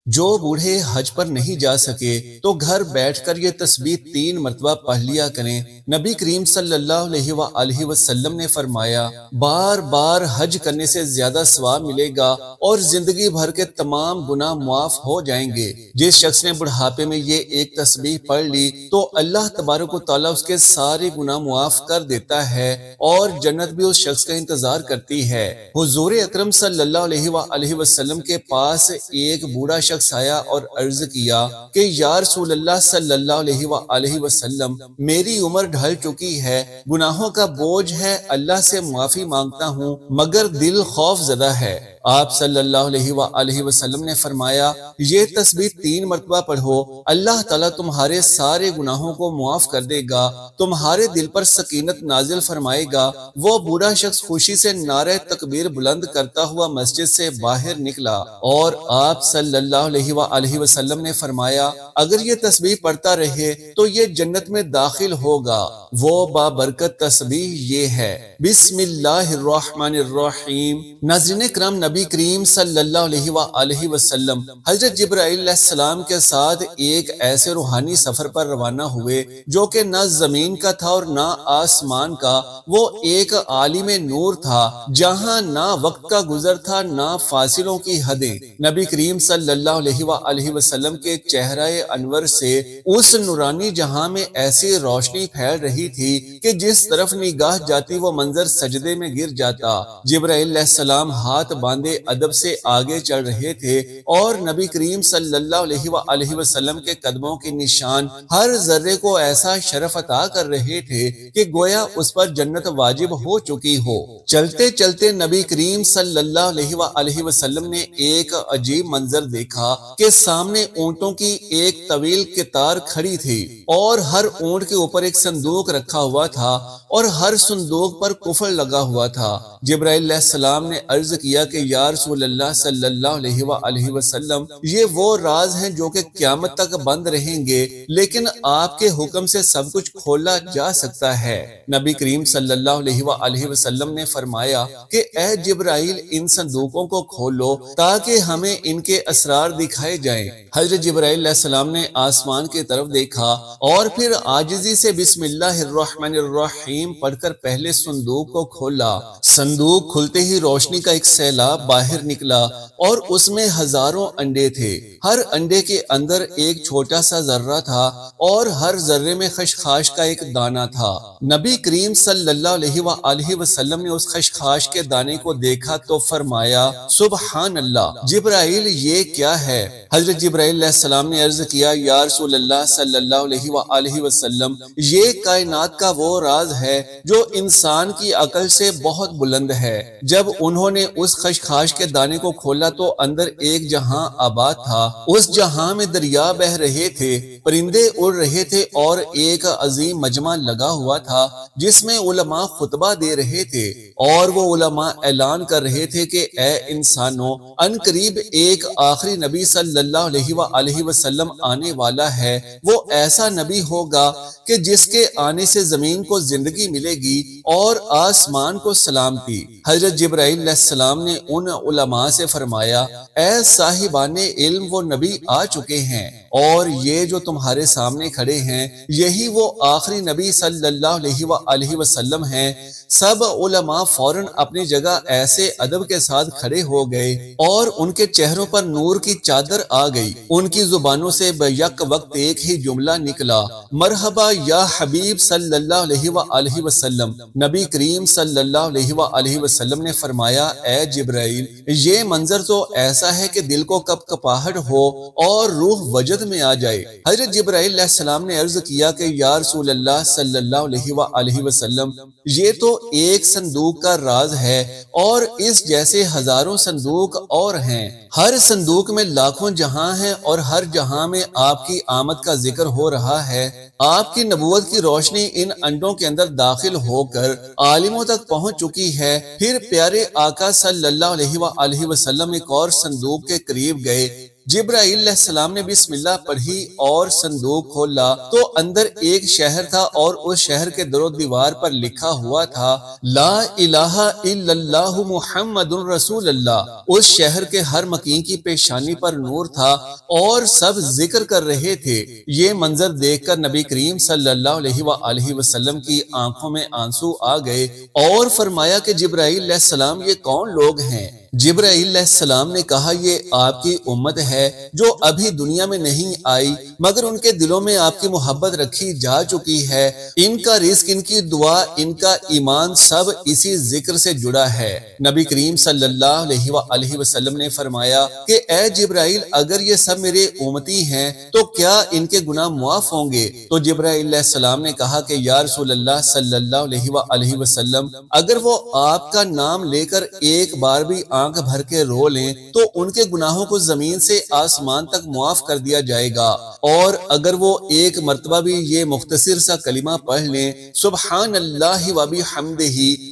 جو بوڑھے حج پر نہیں جا سکے تو گھر بیٹھ کر یہ تسبیح 3 مرتبہ پڑھ لیا کریں۔ نبی کریم صلی اللہ علیہ وآلہ وسلم نے فرمایا، بار بار حج کرنے سے زیادہ ثواب ملے گا اور زندگی بھر کے تمام گناہ معاف ہو جائیں گے۔ جس شخص نے بڑھاپے میں یہ ایک تسبیح پڑھ لی تو اللہ تبارک و تعالیٰ اس کے سارے گناہ معاف کر دیتا ہے اور جنت بھی اس شخص کا انتظار کرتی ہے۔ حضور اکرم صلی اللہ علیہ وآلہ وسلم کے پاس ایک بوڑھا شخص آیا اور عرض کیا کہ یا رسول اللہ صلی اللہ علیہ وآلہ وسلم، میری عمر ڈھل چکی ہے، گناہوں کا بوجھ ہے، اللہ سے معافی مانگتا ہوں مگر دل خوف زدہ ہے۔ آپ صلی اللہ علیہ وآلہ وسلم نے فرمایا، یہ تسبیح 3 مرتبہ پڑھو، اللہ تعالیٰ تمہارے سارے گناہوں کو معاف کر دے گا، تمہارے دل پر سکینت نازل فرمائے گا۔ وہ بوڑھا شخص خوشی سے نعرہ تکبیر بلند کرتا ہوا مسجد سے باہر نکلا اور آپ صلی اللہ علیہ وآلہ وسلم نے فرمایا، اگر یہ تسبیح پڑھتا رہے تو یہ جنت میں داخل ہوگا۔ وہ بابرکت تسبیح یہ ہے، بسم اللہ الرحمن الرحیم۔ ناظرین کرام، نبی کریم صلی اللہ علیہ وآلہ وسلم حضرت جبرائیل علیہ السلام کے ساتھ ایک ایسے روحانی سفر پر روانہ ہوئے جو کہ نہ زمین کا تھا اور نہ آسمان کا۔ وہ ایک عالم نور تھا جہاں نہ وقت کا گزر تھا نہ فاصلوں کی حدیں۔ نبی کریم صلی اللہ علیہ وآلہ وسلم کے چہرہ انور سے اس نورانی جہاں میں ایسی روشنی پھیل رہی تھی کہ جس طرف نگاہ جاتی وہ منظر سجدے میں گر جاتا۔ جبرائیل علیہ السلام ہاتھ باندھے ادب سے آگے چل رہے تھے اور نبی کریم صلی اللہ علیہ وآلہ وسلم کے قدموں کے نشان ہر ذرے کو ایسا شرف عطا کر رہے تھے کہ گویا اس پر جنت واجب ہو چکی ہو۔ چلتے چلتے نبی کریم صلی اللہ علیہ وآلہ وسلم نے ایک عجیب منظر دیکھا کہ سامنے اونٹوں کی ایک طویل قطار کھڑی تھی اور ہر اونٹ کے اوپر ایک صندوق رکھا ہوا تھا اور ہر صندوق پر کفر لگا ہوا تھا۔ جبرائیل علیہ السلام نے عرض کیا کہ یا رسول اللہ صلی اللہ علیہ وآلہ وسلم، یہ وہ راز ہیں جو کہ قیامت تک بند رہیں گے لیکن آپ کے حکم سے سب کچھ کھولا جا سکتا ہے۔ نبی کریم صلی اللہ علیہ وآلہ وسلم نے فرمایا کہ اے جبرائیل، ان صندوقوں کو کھولو تاکہ ہمیں ان کے اسرار دکھائے جائیں۔ حضرت جبرائیل علیہ السلام نے آسمان کی طرف دیکھا اور پھر عاجزی سے بسم اللہ الرحمن الرحیم پڑھ کر پہلے صندوق کو کھولا۔ صندوق کھلتے ہی روشنی کا ایک سیلاب باہر نکلا اور اس میں ہزاروں انڈے تھے۔ ہر انڈے کے اندر ایک چھوٹا سا ذرہ تھا اور ہر ذرے میں خشخاش کا ایک دانہ تھا۔ نبی کریم صلی اللہ علیہ وآلہ وسلم نے اس خشخاش کے دانے کو دیکھا تو فرمایا، سبحان اللہ، جبرائیل یہ کیا ہے؟ حضرت جبرائیل علیہ السلام نے عرض کیا، یا رسول اللہ صلی اللہ علیہ وآلہ وسلم، یہ کائنات کا وہ راز ہے جو انسان کی عقل سے بہت بلند ہے۔ جب انہوں نے اس خشخاش کے دانے کو کھولا تو اندر ایک جہاں آباد تھا۔ اس جہاں میں دریا بہ رہے تھے، پرندے اڑ رہے تھے اور ایک عظیم مجمع لگا ہوا تھا جس میں علماء خطبہ دے رہے تھے اور وہ علماء اعلان کر رہے تھے کہ اے انسانوں، ان قریب ایک آخری نبی صلی اللہ علیہ وآلہ وسلم آنے والا ہے۔ وہ ایسا نبی ہوگا کہ جس کے آنے سے زمین کو زندگی ملے گی اور آسمان کو سلامتی۔ حضرت جبرائیل علیہ السلام نے ان علماء سے فرمایا، اے صاحبان علم، وہ نبی آ چکے ہیں اور یہ جو تمہارے سامنے کھڑے ہیں یہی وہ آخری نبی صلی اللہ علیہ وآلہ وسلم ہیں۔ سب علماء فوراً اپنی جگہ ایسے ادب کے ساتھ کھڑے ہو گئے اور ان کے چہروں پر نور کی چادر آ گئی۔ ان کی زبانوں سے بیک وقت ایک ہی جملہ نکلا، مرحبا یا حبیب صلی اللہ علیہ وآلہ وسلم۔ نبی کریم صلی اللہ علیہ وآلہ وسلم نے فرمایا، اے جبرائیل، یہ منظر تو ایسا ہے کہ دل کو کپ کپاہٹ ہو اور روح وجد میں آ جائے۔ حضرت جبرائیل علیہ السلام نے عرض کیا کہ یا رسول اللہ صلی اللہ علیہ وآلہ وسلم، یہ تو ایک صندوق کا راز ہے اور اس جیسے ہزاروں صندوق اور ہیں۔ ہر صندوق میں لاکھوں جہاں ہیں اور ہر جہاں میں آپ کی آمد کا ذکر ہو رہا ہے۔ آپ کی نبوت کی روشنی ان انڈوں کے اندر داخل ہو کر عالموں تک پہنچ چکی ہے۔ پھر پیارے آقا صلی اللہ علیہ وآلہ وسلم ایک اور صندوق کے قریب گئے جبرائیل علیہ السلام نے بسم اللہ پڑھی اور صندوق کھولا تو اندر ایک شہر تھا اور اس شہر کے در و دیوار پر لکھا ہوا تھا لا الہ الا اللہ محمد رسول اللہ۔ اس شہر کے ہر مکین کی پیشانی پر نور تھا اور سب ذکر کر رہے تھے۔ یہ منظر دیکھ کر نبی کریم صلی اللہ علیہ وآلہ وسلم کی آنکھوں میں آنسو آ گئے اور فرمایا کہ جبرائیل علیہ السلام یہ کون لوگ ہیں؟ جبرائیل علیہ السلام نے کہا یہ آپ کی امت ہے جو ابھی دنیا میں نہیں آئی مگر ان کے دلوں میں آپ کی محبت رکھی جا چکی ہے، ان کا رزق، ان کی دعا، ان کا ایمان سب اسی ذکر سے جڑا ہے۔ نبی کریم صلی اللہ علیہ وآلہ وسلم نے فرمایا کہ اے جبرائیل اگر یہ سب میرے امتی ہیں تو کیا ان کے گناہ معاف ہوں گے؟ تو جبرائیل علیہ السلام نے کہا کہ یا رسول اللہ صلی اللہ علیہ وآلہ وسلم اگر وہ آپ کا نام لے کر ایک بار بھی آنکھ بھر کے رو لیں تو ان کے گناہوں کو زمین سے آسمان تک معاف کر دیا جائے گا، اور اگر وہ ایک مرتبہ بھی یہ مختصر سا کلمہ پڑھ لیں سبحان اللہ و بحمدہ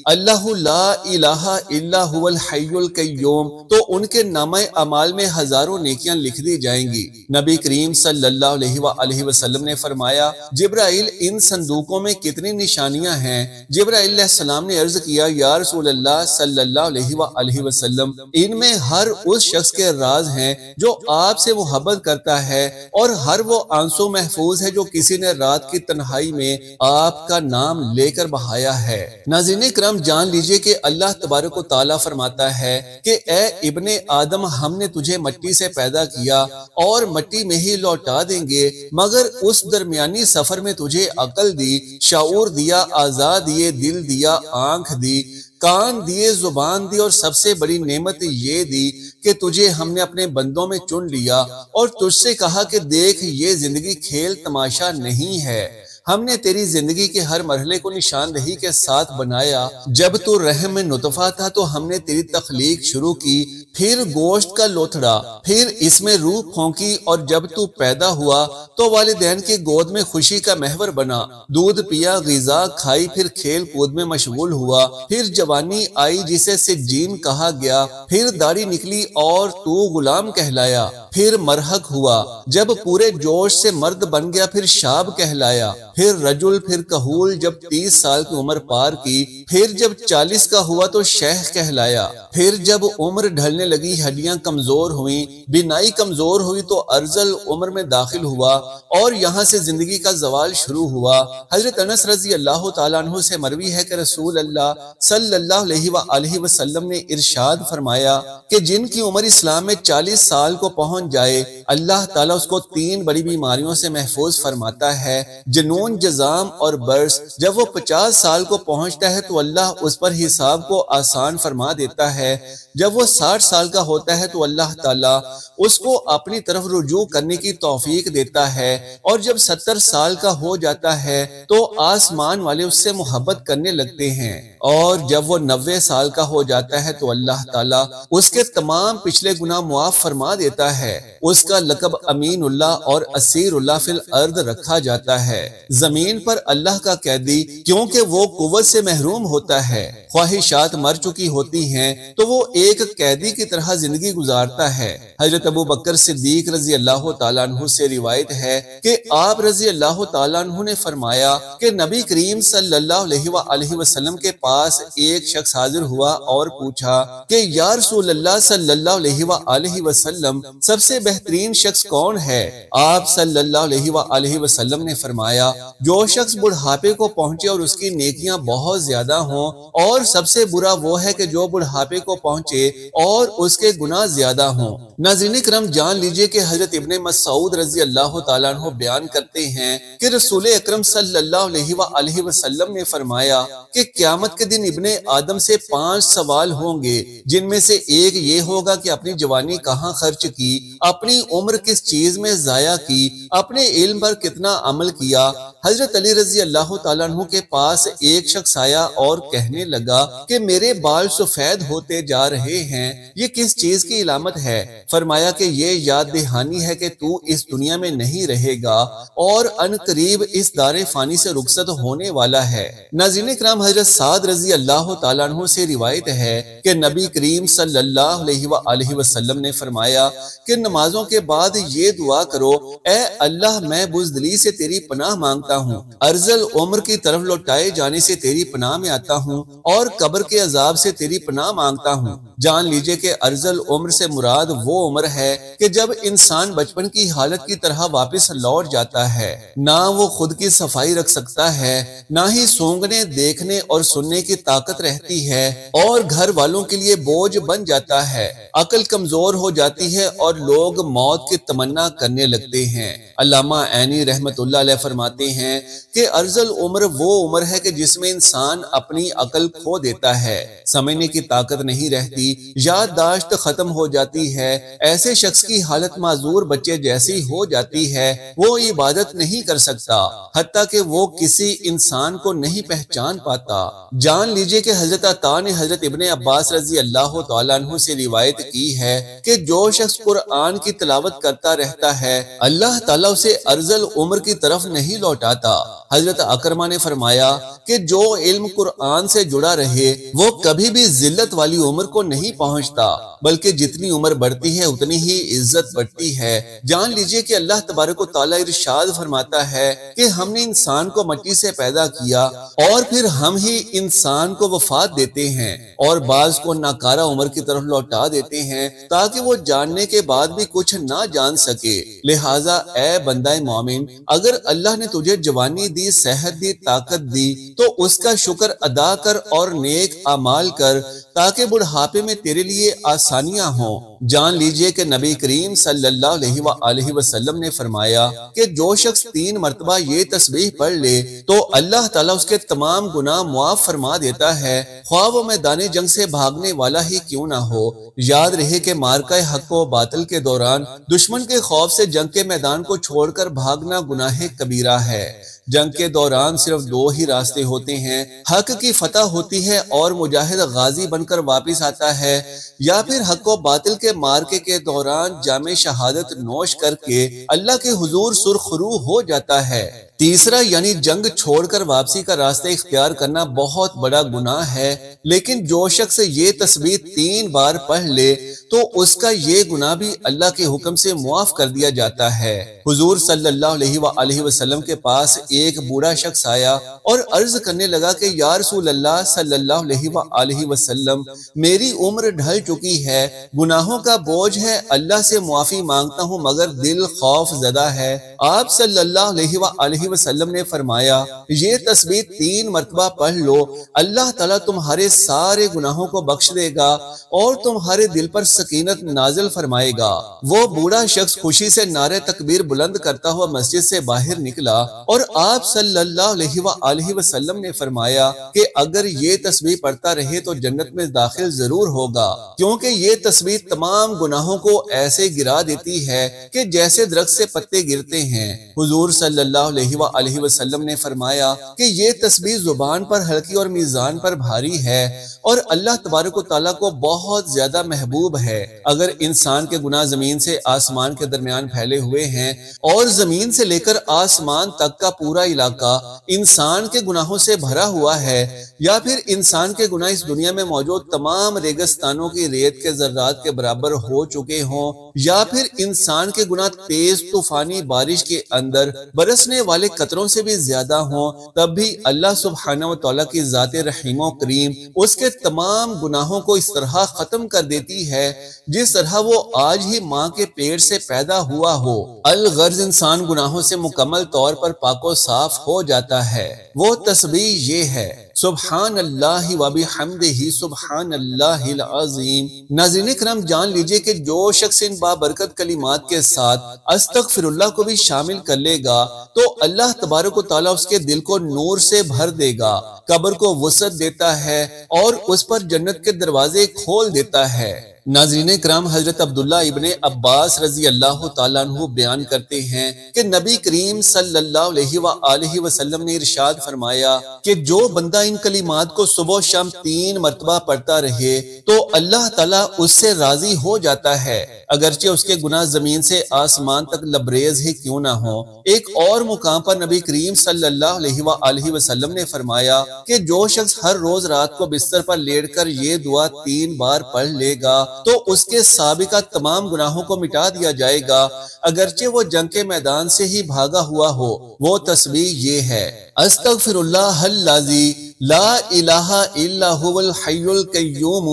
اللہ لا الہ الا هو الحی القیوم تو ان کے نامہ اعمال میں ہزاروں نیکیاں لکھ دی جائیں گی۔ نبی کریم صلی اللہ علیہ وآلہ وسلم نے فرمایا جبرائیل ان صندوقوں میں کتنی نشانیاں ہیں؟ جبرائیل علیہ السلام نے عرض کیا یا رسول اللہ صلی اللہ علیہ وآلہ وسلم ان میں ہر اس شخص کے راز ہیں جو آپ سے محبت کرتا ہے، اور ہر وہ آنسو محفوظ ہے جو کسی نے رات کی تنہائی میں آپ کا نام لے کر بہایا ہے۔ ناظرین کرام جان لیجئے کہ اللہ تبارک و تعالیٰ فرماتا ہے کہ اے ابن آدم ہم نے تجھے مٹی سے پیدا کیا اور مٹی میں ہی لوٹا دیں گے، مگر اس درمیانی سفر میں تجھے عقل دی، شعور دیا، اعضاء دیے، دل دیا، آنکھ دی، کان دیے، زبان دی، اور سب سے بڑی نعمت یہ دی کہ تجھے ہم نے اپنے بندوں میں چن لیا اور تجھ سے کہا کہ دیکھ یہ زندگی کھیل تماشا نہیں ہے۔ ہم نے تیری زندگی کے ہر مرحلے کو نشاندہی کے ساتھ بنایا۔ جب تو رحم میں نطفہ تھا تو ہم نے تیری تخلیق شروع کی، پھر گوشت کا لوتھڑا، پھر اس میں روح پھونکی، اور جب تو پیدا ہوا تو والدین کی گود میں خوشی کا محور بنا، دودھ پیا، غذا کھائی، پھر کھیل کود میں مشغول ہوا، پھر جوانی آئی جسے سجین کہا گیا، پھر داڑھی نکلی اور تو غلام کہلایا، پھر مرحق ہوا، جب پورے جوش سے مرد بن گیا پھر شاب کہلایا، پھر رجل، پھر کہول، جب 30 سال کی عمر پار کی، پھر جب 40 کا ہوا تو شیخ کہلایا، پھر جب عمر ڈھلنے لگی ہڈیاں کمزور ہوئیں، بینائی کمزور ہوئی تو ارذل عمر میں داخل ہوا، اور یہاں سے زندگی کا زوال شروع ہوا۔ حضرت انس رضی اللہ تعالیٰ عنہ سے مروی ہے کہ رسول اللہ صلی اللہ علیہ وآلہ وسلم نے ارشاد فرمایا کہ جن کی عمر اسلام میں 40 سال کو پہنچ جائے اللہ تعالیٰ اس کو 3 بڑی بیماریوں سے محفوظ فرماتا ہے، جنون، جزام اور برس۔ جب وہ 50 سال کو پہنچتا ہے تو اللہ اس پر حساب کو آسان فرما دیتا ہے، جب وہ 60 سال کا ہوتا ہے تو اللہ تعالیٰ اس کو اپنی طرف رجوع کرنے کی توفیق دیتا ہے، اور جب 70 سال کا ہو جاتا ہے تو آسمان والے اس سے محبت کرنے لگتے ہیں، اور جب وہ 90 سال کا ہو جاتا ہے تو اللہ تعالیٰ اس کے تمام پچھلے گناہ معاف فرما دیتا ہے۔ اس کا لقب امین اللہ اور اسیر اللہ فی الارض رکھا جاتا ہے، زمین پر اللہ کا قیدی، کیونکہ وہ قوت سے محروم ہوتا ہے، خواہشات مر چکی ہوتی ہیں تو وہ ایک قیدی کی طرح زندگی گزارتا ہے۔ حضرت ابو بکر صدیق رضی اللہ تعالیٰ عنہ سے روایت ہے کہ آپ رضی اللہ تعالیٰ عنہ نے فرمایا کہ نبی کریم صلی اللہ علیہ وآلہ وسلم کے پاس ایک شخص حاضر ہوا اور پوچھا کہ یا رسول اللہ صلی اللہ علیہ وآلہ وسلم سب سے بہترین شخص کون ہے؟ آپ صلی اللہ علیہ وآلہ وسلم نے فرمایا جو شخص بڑھاپے کو پہنچے اور اس کی نیکیاں بہت زیادہ ہوں، اور سب سے برا وہ ہے کہ جو بڑھاپے کو پہنچے اور اس کے گناہ زیادہ ہوں۔ ناظرین کرام جان لیجئے کہ حضرت ابن مسعود رضی اللہ تعالیٰ عنہ بیان کرتے ہیں کہ رسول اکرم صلی اللہ علیہ وآلہ وسلم نے فرمایا کہ قیامت کے دن ابن آدم سے 5 سوال ہوں گے، جن میں سے ایک یہ ہوگا کہ اپنی جوانی کہاں خرچ کی، اپنی عمر کس چیز میں ضائع کی، اپنے علم پر کتنا عمل کیا۔ حضرت علی رضی اللہ تعالیٰ عنہ کے پاس ایک شخص آیا اور کہنے لگا کہ میرے بال سفید ہوتے جا رہے ہیں، یہ کس چیز کی علامت ہے؟ فرمایا کہ یہ یاد دہانی ہے کہ تو اس دنیا میں نہیں رہے گا اور ان قریب اس دار فانی سے رخصت ہونے والا ہے۔ ناظرین اکرام، حضرت سعد رضی اللہ تعالیٰ عنہ سے روایت ہے کہ نبی کریم صلی اللہ علیہ وآلہ وسلم نے فرمایا کہ نمازوں کے بعد یہ دعا کرو، اے اللہ میں بزدلی سے تیری پناہ مانگتا ہوں، ارذل عمر کی طرف لوٹائے جانے سے تیری پناہ میں آتا ہوں، اور قبر کے عذاب سے تیری پناہ مانگتا ہوں۔ جان لیجئے کہ ارذل عمر سے مراد وہ عمر ہے کہ جب انسان بچپن کی حالت کی طرح واپس لوٹ جاتا ہے، نہ وہ خود کی صفائی رکھ سکتا ہے، نہ ہی سونگنے، دیکھنے اور سننے کی طاقت رہتی ہے، اور گھر والوں کے لیے بوجھ بن جاتا ہے، عقل کمزور ہو جاتی ہے اور لوگ موت کی تمنا کرنے لگتے ہیں۔ علامہ عینی رحمت اللہ علیہ فرماتے ہیں کہ ارذل عمر وہ عمر ہے کہ جس میں انسان اپنی عقل کھو دیتا ہے، سمجھنے کی طاقت نہیں رہتی، یادداشت ختم ہو جاتی ہے، ایسے شخص کی حالت معذور بچے جیسی ہو جاتی ہے، وہ عبادت نہیں کر سکتا، حتیٰ کہ وہ کسی انسان کو نہیں پہچان پاتا۔ جان لیجئے کہ حضرت عطا نے حضرت ابن عباس رضی اللہ تعالیٰ عنہ سے روایت کی ہے کہ جو شخص قرآن کی تلاوت کرتا رہتا ہے، اللہ تعالیٰ اسے ارذل عمر کی طرف نہیں لوٹاتا۔ حضرت اکرمہ نے فرمایا کہ جو علم قرآن سے جڑا رہے وہ کبھی بھی ذلت والی عمر کو نہیں پہنچتا، بلکہ جتنی عمر بڑھتی ہے اتنی ہی عزت بڑھتی ہے۔ جان لیجئے کہ اللہ تبارک و تعالیٰ ارشاد فرماتا ہے کہ ہم نے انسان کو مٹی سے پیدا کیا اور پھر ہم ہی انسان کو وفات دیتے ہیں اور بعض کو ناکارہ عمر کی طرف لوٹا دیتے ہیں تاکہ وہ جاننے کے بعد بھی کچھ نہ جان سکے۔ لہٰذا اے بندہ مومن، اگر اللہ نے تجھے جوانی دی، صحت دی، طاقت دی تو اس کا شکر ادا کر اور نیک اعمال کر تاکہ بڑھاپے میں تیرے لیے آسانیاں ہوں۔ جان لیجئے کہ نبی کریم صلی اللہ علیہ وآلہ وسلم نے فرمایا کہ جو شخص 3 مرتبہ یہ تسبیح پڑھ لے تو اللہ تعالیٰ اس کے تمام گناہ معاف فرما دیتا ہے، خواہ وہ میدان جنگ سے بھاگنے والا ہی کیوں نہ ہو۔ یاد رہے کہ مارکہ حق و باطل کے دوران دشمن کے خوف سے جنگ کے میدان کو چھوڑ کر بھاگنا گناہ کبیرہ ہے۔ جنگ کے دوران صرف 2 ہی راستے ہوتے ہیں، حق کی فتح ہوتی ہے اور مجاہد غازی بن کر واپس آتا ہے، یا پھر حق و باطل کے مارکے کے دوران جام شہادت نوش کر کے اللہ کے حضور سرخرو ہو جاتا ہے۔ تیسرا یعنی جنگ چھوڑ کر واپسی کا راستہ اختیار کرنا بہت بڑا گناہ ہے، لیکن جو شخص یہ تسبیح 3 بار پڑھ لے تو اس کا یہ گناہ بھی اللہ کے حکم سے معاف کر دیا جاتا ہے۔ حضور صلی اللہ علیہ وآلہ وسلم کے پاس ایک بوڑھا شخص آیا اور عرض کرنے لگا کہ یا رسول اللہ صلی اللہ علیہ وآلہ وسلم، میری عمر ڈھل چکی ہے، گناہوں کا بوجھ ہے، اللہ سے معافی مانگتا ہوں مگر دل خوف زدہ ہے۔ آپ صلی اللہ علیہ وآلہ وسلم نے فرمایا یہ تسبیح 3 مرتبہ پڑھ لو، اللہ تعالیٰ تمہارے سارے گناہوں کو بخش دے گا اور تمہارے دل پر سکینت نازل فرمائے گا۔ وہ بوڑھا شخص خوشی سے نعرہ تکبیر بلند کرتا ہوا مسجد سے باہر نکلا اور آپ صلی اللہ علیہ وآلہ وسلم نے فرمایا کہ اگر یہ تسبیح پڑھتا رہے تو جنت میں داخل ضرور ہوگا، کیونکہ یہ تسبیح تمام گناہوں کو ایسے گرا دیتی ہے کہ جیسے درخت سے پتے گرتے ہیں۔ حضور صلی اللہ علیہ وآلہ وسلم نے فرمایا کہ یہ تسبیح زبان پر ہلکی اور میزان پر بھاری ہے اور اللہ تبارک و تعالیٰ کو بہت زیادہ محبوب ہے۔ اگر انسان کے گناہ زمین سے آسمان کے درمیان پھیلے ہوئے ہیں اور زمین سے لے کر آسمان تک کا پورا علاقہ انسان کے گناہوں سے بھرا ہوا ہے، یا پھر انسان کے گناہ اس دنیا میں موجود تمام ریگستانوں کی ریت کے ذرات کے برابر ہو چکے ہوں، یا پھر انسان کے گناہ تیز طوفانی بارش کے اندر برسنے والے قطروں سے بھی زیادہ ہوں، تب بھی اللہ سبحانہ و تعالیٰ کی ذات رحیم و کریم اس کے تمام گناہوں کو اس طرح ختم کر دیتی ہے جس طرح وہ آج ہی ماں کے پیٹ سے پیدا ہوا ہو۔ الغرض انسان گناہوں سے مکمل طور پر پاک و صاف ہو جاتا ہے۔ وہ تسبیح یہ ہے، سبحان اللہ و بحمدہ سبحان اللہ العظیم۔ ناظرین کرام، جان لیجئے کہ جو شخص ان بابرکت کلمات کے ساتھ استغفر اللہ کو بھی شامل کر لے گا تو اللہ تبارک و تعالیٰ اس کے دل کو نور سے بھر دے گا، قبر کو وسعت دیتا ہے اور اس پر جنت کے دروازے کھول دیتا ہے۔ ناظرین کرام، حضرت عبداللہ ابن عباس رضی اللہ تعالیٰ عنہ بیان کرتے ہیں کہ نبی کریم صلی اللہ علیہ وآلہ وسلم نے ارشاد فرمایا کہ جو بندہ ان کلمات کو صبح و شام 3 مرتبہ پڑھتا رہے تو اللہ تعالیٰ اس سے راضی ہو جاتا ہے، اگرچہ اس کے گناہ زمین سے آسمان تک لبریز ہی کیوں نہ ہو۔ ایک اور مقام پر نبی کریم صلی اللہ علیہ وآلہ وسلم نے فرمایا کہ جو شخص ہر روز رات کو بستر پر لیٹ کر یہ دعا 3 بار پڑھ لے گا تو اس کے سابقہ تمام گناہوں کو مٹا دیا جائے گا، اگرچہ وہ جنگ کے میدان سے ہی بھاگا ہوا ہو۔ وہ تسبیح یہ ہے: استغفر اللہ الذی لا الہ الا هو الحی القیوم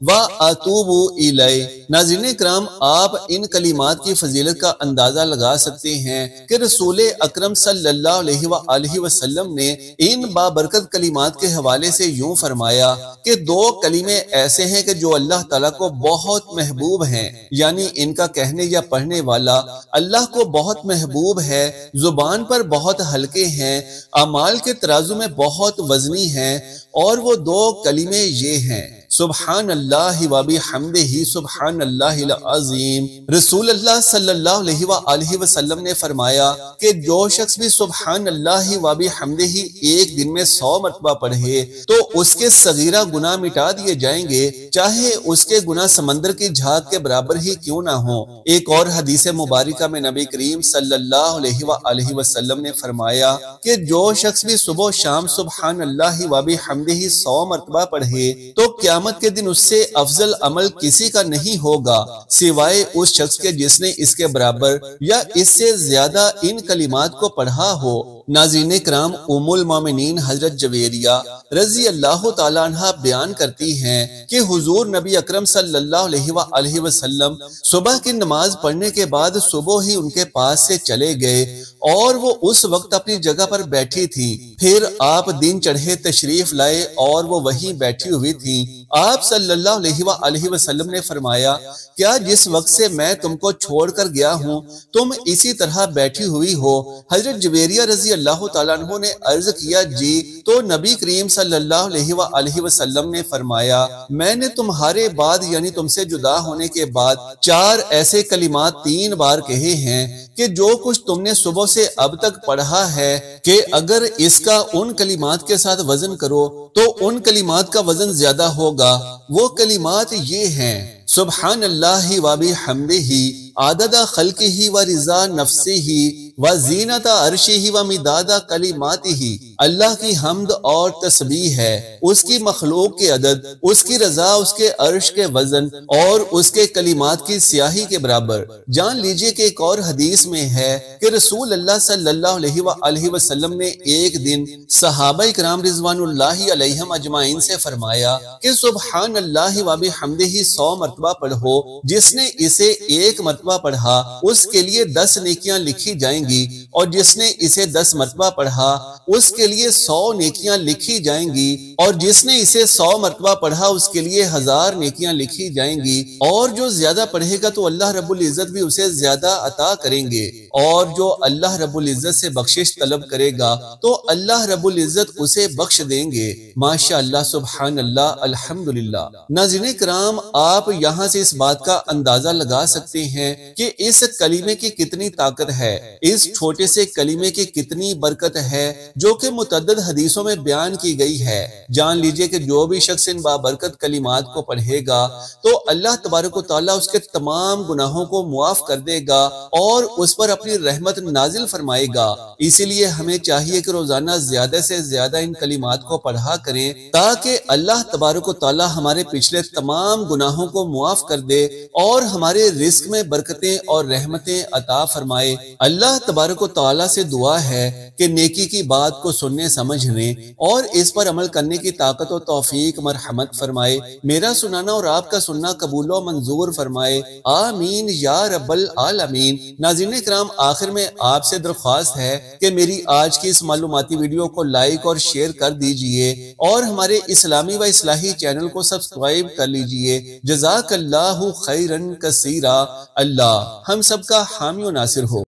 واتوب الیہ۔ ناظرین اکرام، آپ ان کلمات کی فضیلت کا اندازہ لگا سکتے ہیں کہ رسول اکرم صلی اللہ علیہ وآلہ وسلم نے ان بابرکت کلمات کے حوالے سے یوں فرمایا کہ 2 کلمے ایسے ہیں کہ جو اللہ تعالیٰ کو بہت محبوب ہیں، یعنی ان کا کہنے یا پڑھنے والا اللہ کو بہت محبوب ہے، زبان پر بہت ہلکے ہیں، اعمال کے ترازو میں بہت وزنی ہیں، اور وہ 2 کلمے یہ ہیں: سبحان اللہ وبحمدہ سبحان اللہ العظیم۔ رسول اللہ صلی اللہ علیہ وآلہ وسلم نے فرمایا کہ جو شخص بھی سبحان اللہ وبحمدہ ایک دن میں 100 مرتبہ پڑھے تو اس کے صغیرہ گناہ مٹا دیے جائیں گے، چاہے اس کے گناہ سمندر کی جھاگ کے برابر ہی کیوں نہ ہو۔ ایک اور حدیث مبارکہ میں نبی کریم صلی اللہ علیہ وآلہ وسلم نے فرمایا کہ جو شخص بھی صبح و شام سبحان اللہ وبحمدہ 100 مرتبہ پڑھے تو قیامت کے دن اس سے افضل عمل کسی کا نہیں ہوگا سوائے اس شخص کے جس نے اس کے برابر یا اس سے زیادہ ان کلمات کو پڑھا ہو۔ ناظرین کرام، ام المومنین حضرت جویریہ رضی اللہ تعالیٰ عنہ بیان کرتی ہیں کہ حضور نبی اکرم صلی اللہ علیہ وآلہ وسلم صبح کی نماز پڑھنے کے بعد صبح ہی ان کے پاس سے چلے گئے اور وہ اس وقت اپنی جگہ پر بیٹھی تھی۔ پھر آپ دن چڑھے تشریف لائے اور وہ وہیں بیٹھی ہوئی تھی۔ آپ صلی اللہ علیہ وآلہ وسلم نے فرمایا، کیا جس وقت سے میں تم کو چھوڑ کر گیا ہوں تم اسی طرح بیٹھی ہوئی ہو؟ حضرت جویریہ رضی اللہ تعالیٰ عنہ نے عرض کیا، جی۔ تو نبی کریم صلی اللہ علیہ وآلہ وسلم نے فرمایا، میں نے تمہارے بعد یعنی تم سے جدا ہونے کے بعد 4 ایسے کلمات 3 بار کہے ہیں کہ جو کچھ تم نے صبح سے اب تک پڑھا ہے کہ اگر اس کا ان کلمات کے ساتھ وزن کرو تو ان کلمات کا وزن زیادہ ہوگا۔ وہ کلمات یہ ہیں: سبحان اللہ وبحمدہ عدد خلقہ ورضا نفسہ وزینت عرشہ ومداد کلماتہ۔ اللہ کی حمد اور تسبیح ہے اس کی مخلوق کے عدد، اس کی رضا اس کے عرش کے وزن اور اس کے کلمات کی سیاہی کے برابر۔ جان لیجئے کہ ایک اور حدیث میں ہے کہ رسول اللہ صلی اللہ علیہ وآلہ وسلم نے ایک دن صحابہ کرام رضوان اللہ علیہم اجمعین سے فرمایا کہ سبحان اللہ وبحمدہ 100 مرتبہ پڑھو، جس نے اسے 1 مرتبہ پڑھا اس کے لیے 10 نیکیاں لکھی جائیں گی، اور جس نے اسے 10 مرتبہ پڑھا اس کے لیے 100 نیکیاں لکھی جائیں گی، اور جس نے اسے 100 مرتبہ پڑھا اس کے لیے 1000 نیکیاں لکھی جائیں گی، اور جو زیادہ پڑھے گا تو اللہ رب العزت بھی اسے زیادہ عطا کریں گے، اور جو اللہ رب العزت سے بخشش طلب کرے گا تو اللہ رب العزت اسے بخش دیں گے۔ ماشاءاللہ، سبحان اللہ، الحمدللہ۔ ناظرین کرام، آپ یہاں سے اس بات کا اندازہ لگا سکتے ہیں کہ اس کلمے کی کتنی طاقت ہے، اس چھوٹے سے کلمے کی کتنی برکت ہے جو کہ متعدد حدیثوں میں بیان کی گئی ہے۔ جان لیجئے کہ جو بھی شخص ان بابرکت کلمات کو پڑھے گا تو اللہ تبارک و تعالیٰ اس کے تمام گناہوں کو معاف کر دے گا اور اس پر اپنی رحمت نازل فرمائے گا۔ اسی لیے ہمیں چاہیے کہ روزانہ زیادہ سے زیادہ ان کلمات کو پڑھا کریں تاکہ اللہ تبارک و تعالیٰ ہمارے پچھلے تمام گناہوں کو معاف کر دے اور ہمارے رزق میں برکتیں اور رحمتیں عطا فرمائے۔ اللہ تبارک و تعالیٰ سے دعا ہے کہ نیکی کی بات کو سننے سمجھنے اور اس پر عمل کرنے کی طاقت و توفیق مرحمت فرمائے۔ میرا سنانا اور آپ کا سننا قبول و منظور فرمائے، آمین یا رب العالمین۔ ناظرین کرام، آخر میں آپ سے درخواست ہے کہ میری آج کی اس معلوماتی ویڈیو کو لائک اور شیئر کر دیجئے اور ہمارے اسلامی و اصلاحی چینل کو سبسکرائب کر لیجئے۔ جزاک اللہ خیرن کثیرا۔ اللہ ہم سب کا حامی و ناصر ہو۔